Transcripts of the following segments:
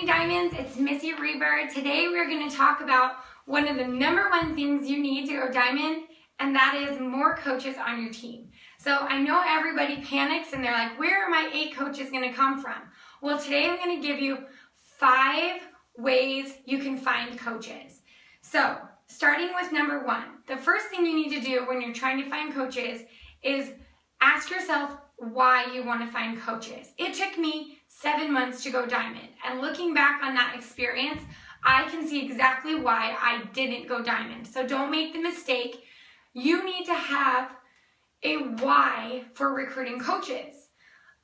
Mini Diamonds, it's Missy Reber. Today we're going to talk about one of the number one things you need to go diamond, and that is more coaches on your team. So I know everybody panics and they're like, where are my 8 coaches going to come from? Well, today I'm going to give you 5 ways you can find coaches. So starting with number 1, the first thing you need to do when you're trying to find coaches is ask yourself why you want to find coaches. It took me 7 months to go diamond, and looking back on that experience, I can see exactly why I didn't go diamond. So don't make the mistake. You need to have a why for recruiting coaches.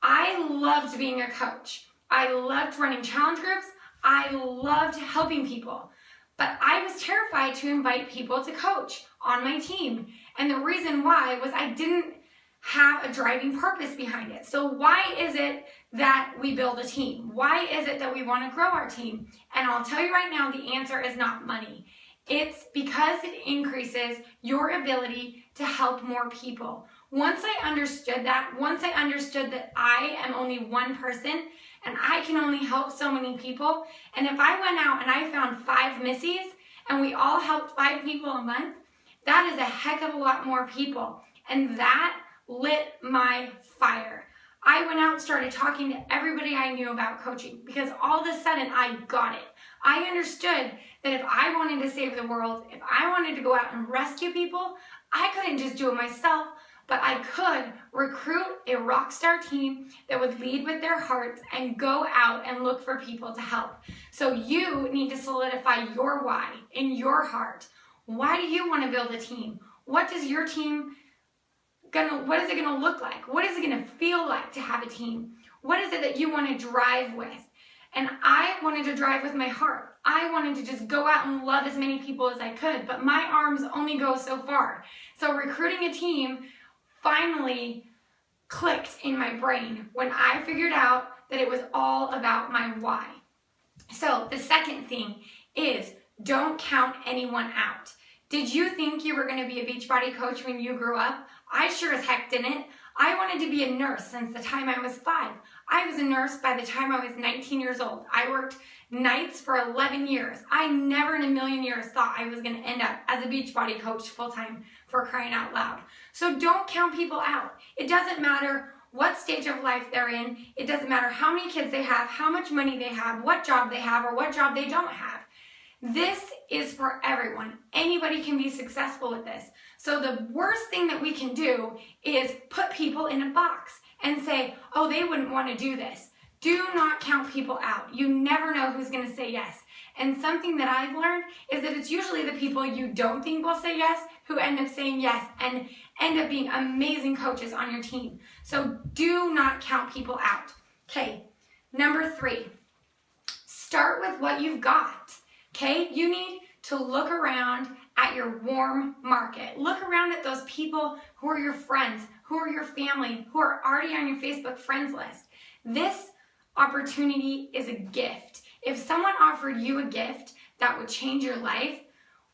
I loved being a coach. I loved running challenge groups. I loved helping people, but I was terrified to invite people to coach on my team. And the reason why was I didn't have a driving purpose behind it. So why is it that we build a team? Why is it that we want to grow our team? And I'll tell you right now, the answer is not money. It's because it increases your ability to help more people. Once I understood that I am only one person and I can only help so many people, and if I went out and I found 5 Missies and we all helped 5 people a month, that is a heck of a lot more people. And that lit my fire. I went out and started talking to everybody I knew about coaching because all of a sudden I got it. I understood that if I wanted to save the world, if I wanted to go out and rescue people, I couldn't just do it myself, but I could recruit a rock star team that would lead with their hearts and go out and look for people to help. So you need to solidify your why in your heart. Why do you want to build a team? What is your team what is it gonna look like? What is it gonna feel like to have a team? What is it that you want to drive with? And I wanted to drive with my heart. I wanted to just go out and love as many people as I could, but my arms only go so far. So recruiting a team finally clicked in my brain when I figured out that it was all about my why. So the second thing is don't count anyone out. Did you think you were going to be a Beachbody coach when you grew up? I sure as heck didn't. I wanted to be a nurse since the time I was 5. I was a nurse by the time I was 19 years old. I worked nights for 11 years. I never in a million years thought I was going to end up as a Beachbody coach full-time, for crying out loud. So don't count people out. It doesn't matter what stage of life they're in. It doesn't matter how many kids they have, how much money they have, what job they have, or what job they don't have. This is for everyone. Anybody can be successful with this. So the worst thing that we can do is put people in a box and say, oh, they wouldn't want to do this. Do not count people out. You never know who's going to say yes. And something that I've learned is that it's usually the people you don't think will say yes who end up saying yes and end up being amazing coaches on your team. So do not count people out. Okay, number 3, start with what you've got. Okay, you need to look around at your warm market. Look around at those people who are your friends, who are your family, who are already on your Facebook friends list. This opportunity is a gift. If someone offered you a gift that would change your life,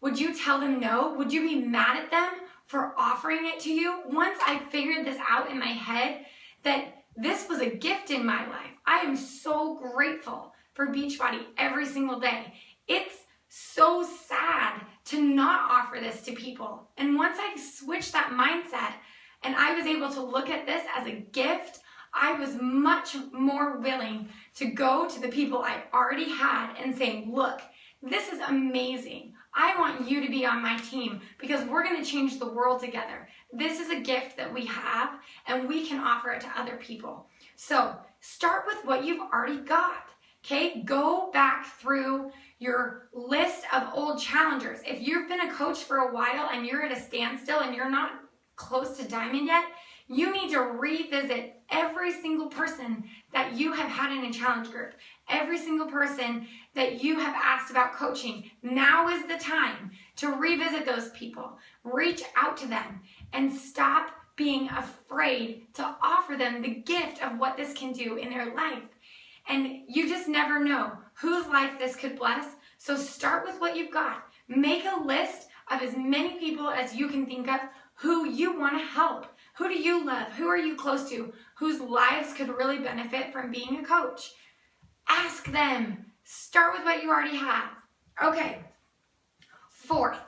would you tell them no? Would you be mad at them for offering it to you? Once I figured this out in my head, that this was a gift in my life, I am so grateful for Beachbody every single day. It's so sad to not offer this to people. And once I switched that mindset and I was able to look at this as a gift, I was much more willing to go to the people I already had and say, look, this is amazing. I want you to be on my team because we're going to change the world together. This is a gift that we have and we can offer it to other people. So start with what you've already got. Okay, go back through your list of old challengers. If you've been a coach for a while and you're at a standstill and you're not close to diamond yet, you need to revisit every single person that you have had in a challenge group, every single person that you have asked about coaching. Now is the time to revisit those people, reach out to them, and stop being afraid to offer them the gift of what this can do in their life. And you just never know whose life this could bless. So start with what you've got. Make a list of as many people as you can think of who you want to help. Who do you love? Who are you close to? Whose lives could really benefit from being a coach? Ask them. Start with what you already have. Okay. Fourth,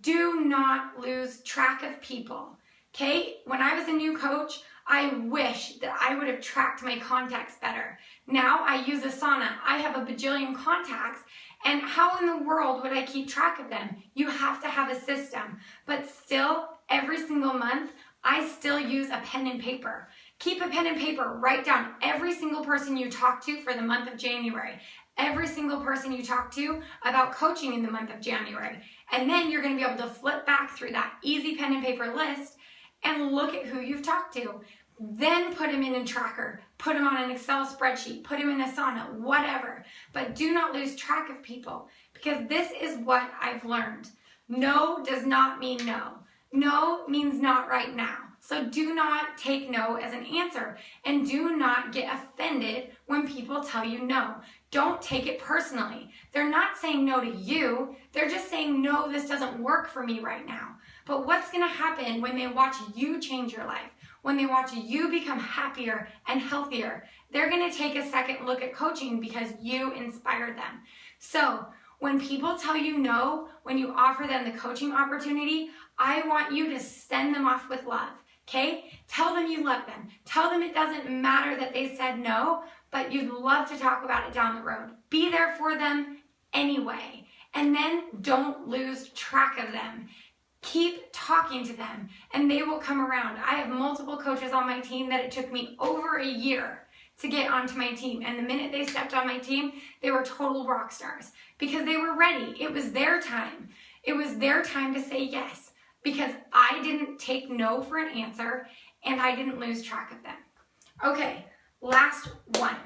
do not lose track of people. Okay? When I was a new coach, I wish that I would have tracked my contacts better. Now I use Asana. I have a bajillion contacts, and how in the world would I keep track of them? You have to have a system. But still, every single month, I still use a pen and paper. Keep a pen and paper. Write down every single person you talk to for the month of January. Every single person you talk to about coaching in the month of January. And then you're going to be able to flip back through that easy pen and paper list and look at who you've talked to. Then put them in a tracker, put them on an Excel spreadsheet, put them in Asana, whatever. But do not lose track of people, because this is what I've learned. No does not mean no. No means not right now. So do not take no as an answer, and do not get offended when people tell you no. Don't take it personally. They're not saying no to you. They're just saying, no, this doesn't work for me right now. But what's going to happen when they watch you change your life? When they watch you become happier and healthier, they're going to take a second look at coaching because you inspired them. So when people tell you no, when you offer them the coaching opportunity, I want you to send them off with love. Okay? Tell them you love them. Tell them it doesn't matter that they said no, but you'd love to talk about it down the road. Be there for them anyway. And then don't lose track of them. Keep talking to them and they will come around. I have multiple coaches on my team that it took me over a year to get onto my team. And the minute they stepped on my team, they were total rock stars because they were ready. It was their time. It was their time to say yes because I didn't take no for an answer and I didn't lose track of them. Okay, last one.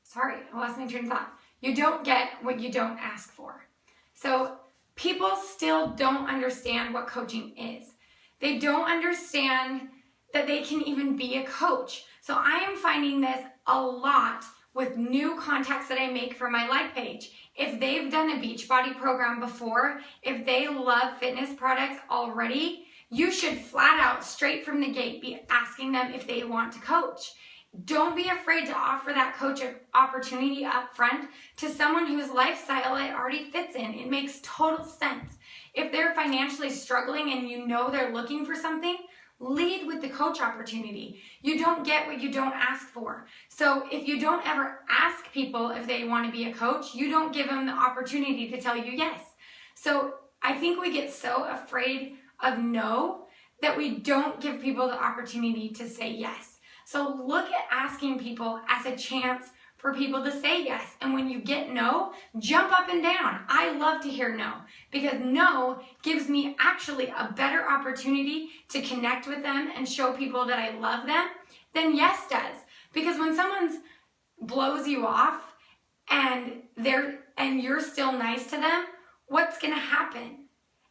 Sorry, I lost my train of thought. You don't get what you don't ask for. So people still don't understand what coaching is. They don't understand that they can even be a coach. So I am finding this a lot with new contacts that I make for my like page. If they've done a Beachbody program before, if they love fitness products already, you should flat out, straight from the gate, be asking them if they want to coach. Don't be afraid to offer that coach opportunity up front to someone whose lifestyle it already fits in. It makes total sense. If they're financially struggling and you know they're looking for something, lead with the coach opportunity. You don't get what you don't ask for. So if you don't ever ask people if they want to be a coach, you don't give them the opportunity to tell you yes. So I think we get so afraid of no that we don't give people the opportunity to say yes. So look at asking people as a chance for people to say yes. And when you get no, jump up and down. I love to hear no because no gives me actually a better opportunity to connect with them and show people that I love them than yes does. Because when someone blows you off and you're still nice to them, what's going to happen?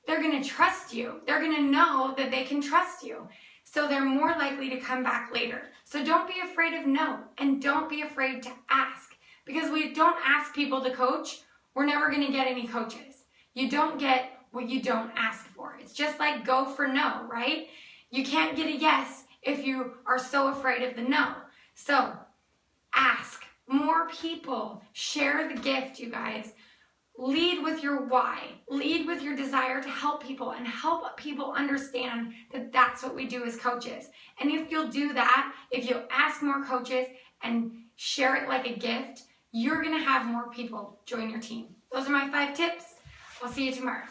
They're going to trust you. They're going to know that they can trust you. So they're more likely to come back later. So don't be afraid of no, and don't be afraid to ask. Because we don't ask people to coach, we're never going to get any coaches. You don't get what you don't ask for. It's just like go for no, right? You can't get a yes if you are so afraid of the no. So ask more people. Share the gift, you guys. Lead with your why. Lead with your desire to help people and help people understand that that's what we do as coaches. And if you'll do that, if you'll ask more coaches and share it like a gift, you're going to have more people join your team. Those are my 5 tips. I'll see you tomorrow.